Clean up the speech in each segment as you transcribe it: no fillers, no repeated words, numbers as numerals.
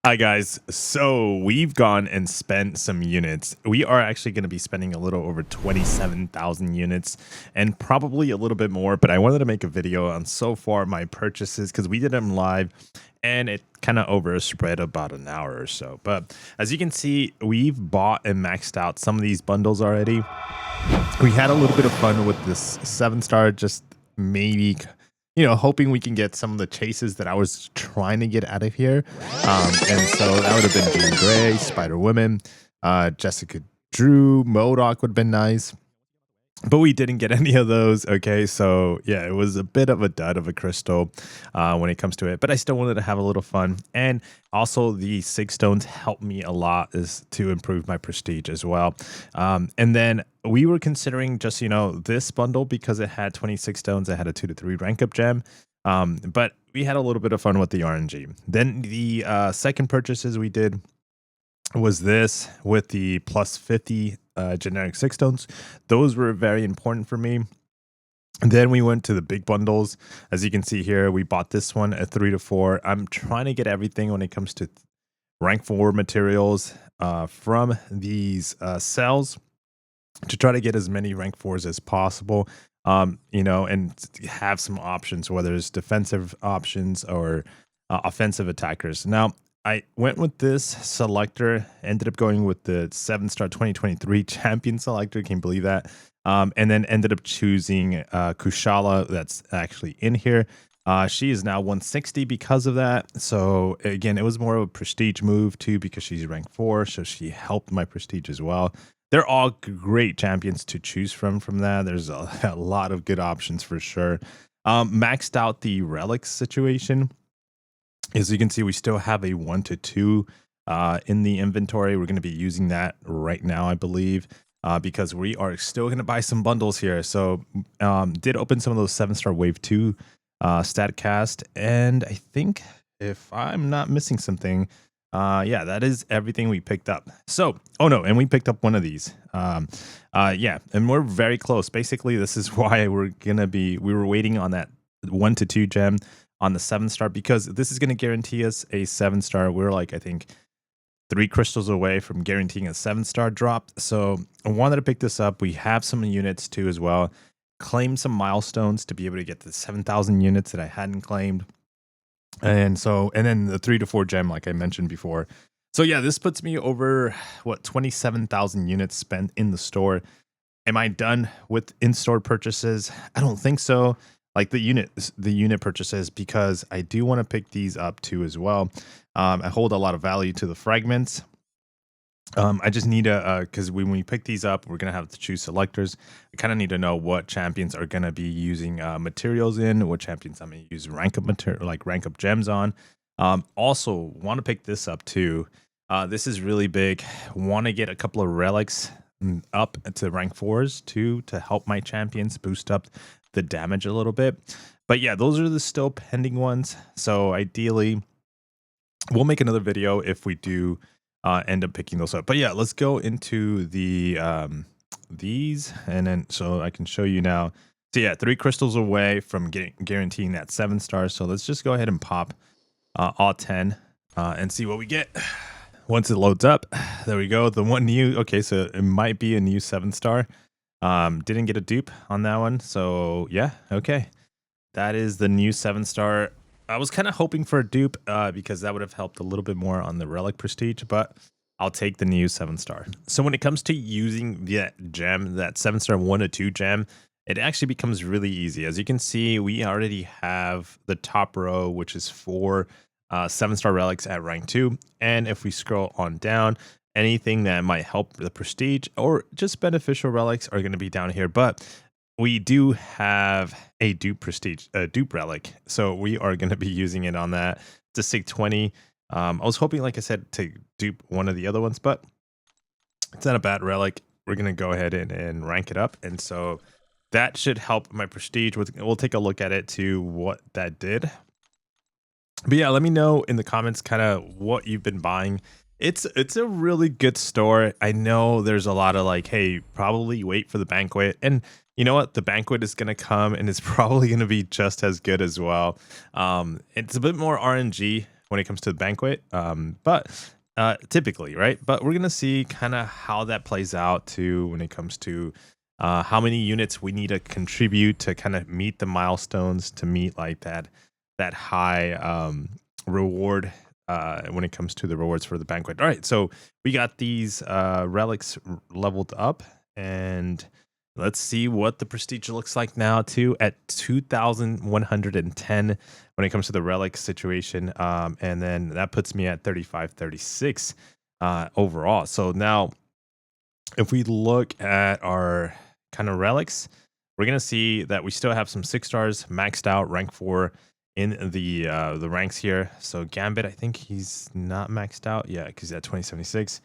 Hi guys, so we've gone and spent some units. We are actually going to be spending a little over 27,000 units and probably a little bit more, but I wanted to make a video on so far my purchases because we did them live and it kind of overspread about an hour or so. But as you can see, we've bought and maxed out some of these bundles already. We had a little bit of fun with this 7-star, just maybe hoping we can get some of the chases that I was trying to get out of here. And so that would have been Jean Grey, Spider Woman, Jessica Drew, MODOK would have been nice. But we didn't get any of those. Okay, so yeah, it was a bit of a dud of a crystal when it comes to it. But I still wanted to have a little fun. And also the 6 stones helped me a lot is to improve my prestige as well. And then we were considering just, this bundle because it had 26 stones. It had a 2 to 3 rank up gem. But we had a little bit of fun with the RNG. Then the second purchases we did was this with the plus 50 generic 6 stones. Those were very important for me. And then we went to the big bundles. As you can see here, we bought this one at 3 to 4. I'm trying to get everything when it comes to rank 4 materials from these cells to try to get as many rank 4s as possible. And have some options, whether it's defensive options or offensive attackers. Now, I went with this selector, ended up going with the 7-star 2023 champion selector. Can't believe that. And then ended up choosing Kushala. That's actually in here. She is now 160 because of that. So again, it was more of a prestige move too because she's rank 4. So she helped my prestige as well. They're all great champions to choose from that. There's a lot of good options for sure. Maxed out the relics situation. As you can see, we still have a 1 to 2 in the inventory. We're going to be using that right now, I believe, because we are still going to buy some bundles here. So did open some of those 7-star wave 2 stat cast. And I think if I'm not missing something, yeah, that is everything we picked up. So, oh no, and we picked up one of these. Yeah, and we're very close. Basically, this is why we were waiting on that 1 to 2 gem on the 7-star because this is going to guarantee us a 7-star. We're like, I think 3 crystals away from guaranteeing a 7-star drop. So I wanted to pick this up. We have some units too as well. Claim some milestones to be able to get the 7,000 units that I hadn't claimed. And then the 3 to 4 gem, like I mentioned before. So yeah, this puts me over 27,000 units spent in the store. Am I done with in-store purchases? I don't think so. Like the unit purchases, because I do want to pick these up too as well. I hold a lot of value to the fragments. I just need to, because when we pick these up, we're going to have to choose selectors. I kind of need to know what champions are going to be using materials in, what champions I'm going to use rank up material, like rank up gems on. Also, want to pick this up too. This is really big. Want to get a couple of relics up to rank 4s too to help my champions boost up the damage a little bit. But yeah, those are the still pending ones. So ideally, we'll make another video if we do end up picking those up. But yeah, let's go into the these, and then so I can show you now. So yeah, 3 crystals away from guaranteeing that 7-star. So let's just go ahead and pop all 10 and see what we get. Once it loads up, there we go. The one new, okay, so it might be a new 7-star. Didn't get a dupe on that one. So yeah, okay. That is the new 7-star. I was kind of hoping for a dupe because that would have helped a little bit more on the relic prestige, but I'll take the new 7-star. So when it comes to using that gem, that 7-star 1 to 2 gem, it actually becomes really easy. As you can see, we already have the top row, which is 4 7-star relics at rank 2. And if we scroll on down, anything that might help the prestige or just beneficial relics are going to be down here. But we do have a dupe relic, so we are going to be using it on that. It's a SIG 20. I was hoping, like I said, to dupe one of the other ones, but it's not a bad relic. We're going to go ahead and rank it up, and so that should help my prestige. We'll take a look at it to what that did. But yeah, let me know in the comments kind of what you've been buying. It's a really good store. I know there's a lot of like, hey, probably wait for the banquet. And you know what? The banquet is going to come and it's probably going to be just as good as well. It's a bit more RNG when it comes to the banquet. But typically, right? But we're gonna see kind of how that plays out too when it comes to how many units we need to contribute to kind of meet the milestones to meet like that high reward when it comes to the rewards for the banquet. All right, so we got these relics leveled up, and let's see what the prestige looks like now too at 2,110 when it comes to the relic situation, and then that puts me at 3536 overall. So now if we look at our kind of relics, we're gonna see that we still have some 6 stars maxed out, rank 4 in the ranks here. So Gambit, I think he's not maxed out, yeah, because he's at 2076.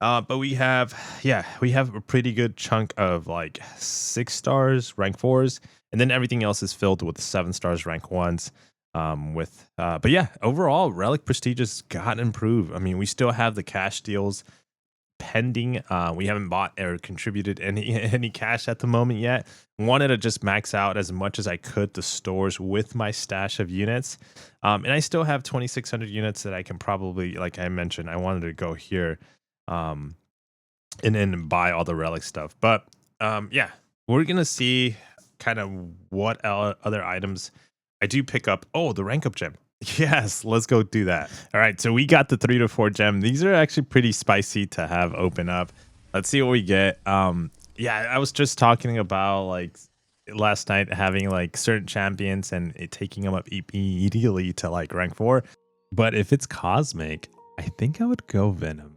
But we have a pretty good chunk of like 6 stars, rank 4s, and then everything else is filled with 7 stars, rank 1s. But yeah, overall, relic prestiges got improved. I mean, we still have the cash deals pending. We haven't bought or contributed any cash at the moment yet. Wanted to just max out as much as I could the stores with my stash of units, and I still have 2,600 units that I can probably, like I mentioned, I wanted to go here and then buy all the relic stuff. But yeah, we're gonna see kind of what other items I do pick up. Oh, the rank up gem. Yes, let's go do that. All right, so we got the 3 to 4 gem. These are actually pretty spicy to have open up. Let's see what we get. Yeah, I was just talking about like last night having like certain champions and it taking them up immediately to like rank 4. But if it's cosmic, I think I would go Venom.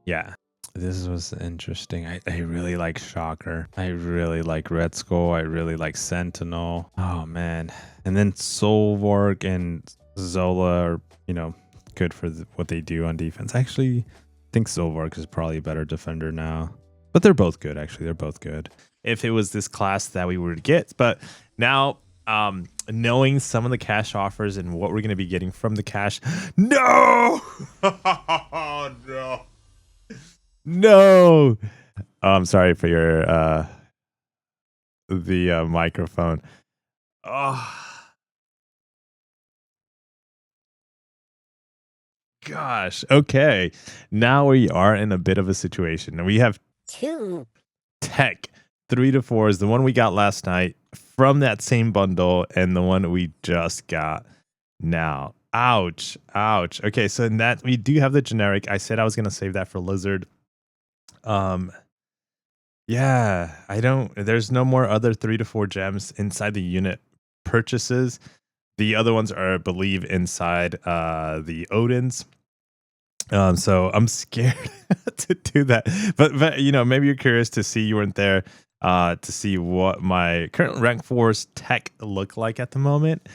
Yeah. This was interesting. I really like Shocker. I really like Red Skull. I really like Sentinel. Oh, man. And then Solvark and Zola are, good for what they do on defense. Actually, I think Solvark is probably a better defender now. But they're both good, actually. They're both good. If it was this class that we were to get. But now, knowing some of the cash offers and what we're going to be getting from the cash. No! Oh, no. No. I'm sorry for your the microphone. Oh. Gosh. Okay. Now we are in a bit of a situation. And we have 2 tech 3 to 4s, the one we got last night from that same bundle and the one we just got now. Ouch. Ouch. Okay, so in that we do have the generic. I said I was going to save that for Lizard. Yeah, there's no more other 3 to 4 gems inside the unit purchases. The other ones are, I believe, inside the Odins. So I'm scared to do that. But maybe you're curious to see, you weren't there to see what my current rank 4's tech look like at the moment.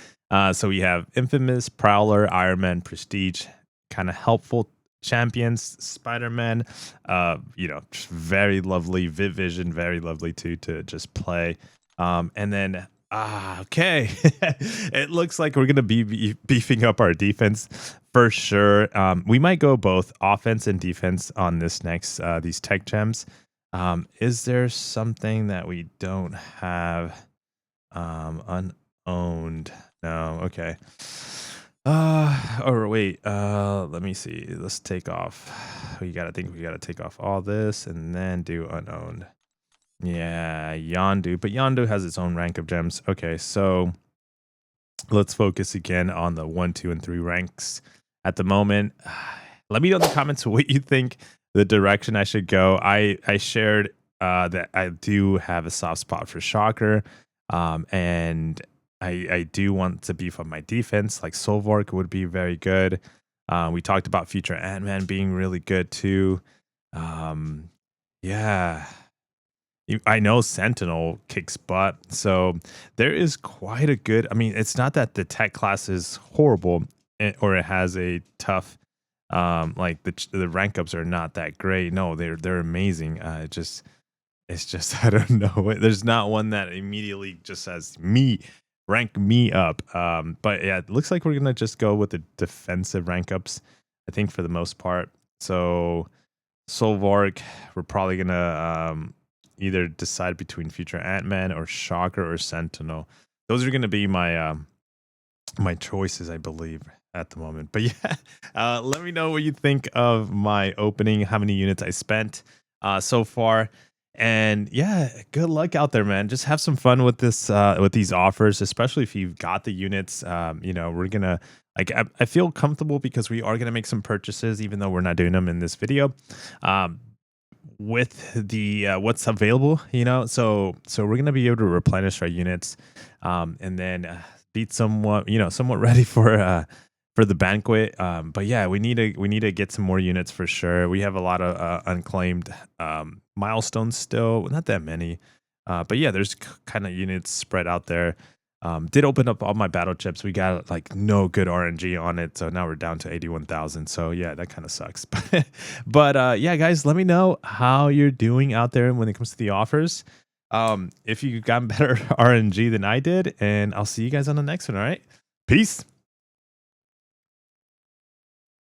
So we have Infamous, Prowler, Iron Man, Prestige, kind of helpful champions, Spider-Man, very lovely. Vision, very lovely too to just play. And then okay. It looks like we're gonna be beefing up our defense for sure. We might go both offense and defense on this next these tech gems. Is there something that we don't have unowned? No, okay. Or wait, let me see. Let's take off. We gotta take off all this and then do unowned. Yeah, Yondu, but Yondu has its own rank of gems. Okay, so let's focus again on the 1, 2, and 3 ranks at the moment. Let me know in the comments what you think the direction I should go. I shared that I do have a soft spot for Shocker, and I do want to beef up my defense. Like Solvark would be very good. We talked about future Ant-Man being really good too. Yeah. I know Sentinel kicks butt, so there is quite a good. I mean, it's not that the tech class is horrible or it has a tough, like the rank ups are not that great. No, they're amazing. It's just I don't know. There's not one that immediately just says rank me up. But yeah, it looks like we're gonna just go with the defensive rank ups, I think, for the most part. So Solvark, we're probably gonna either decide between future Ant-Man or Shocker or Sentinel. Those are going to be my my choices, I believe. at the moment. But yeah, let me know what you think of my opening, how many units I spent so far. And yeah, good luck out there, man. Just have some fun with this, with these offers, especially if you've got the units. We're gonna like, I feel comfortable because we are gonna make some purchases, even though we're not doing them in this video. Um, with the what's available, so we're gonna be able to replenish our units, and then beat somewhat, somewhat ready for the banquet. But yeah, we need to get some more units for sure. We have a lot of unclaimed milestones still, not that many, but yeah, there's kind of units spread out there. Did open up all my battle chips. We got like no good RNG on it, so now we're down to 81,000. So yeah, that kind of sucks. But yeah, guys, let me know how you're doing out there when it comes to the offers. If you got better RNG than I did, and I'll see you guys on the next one. All right, peace.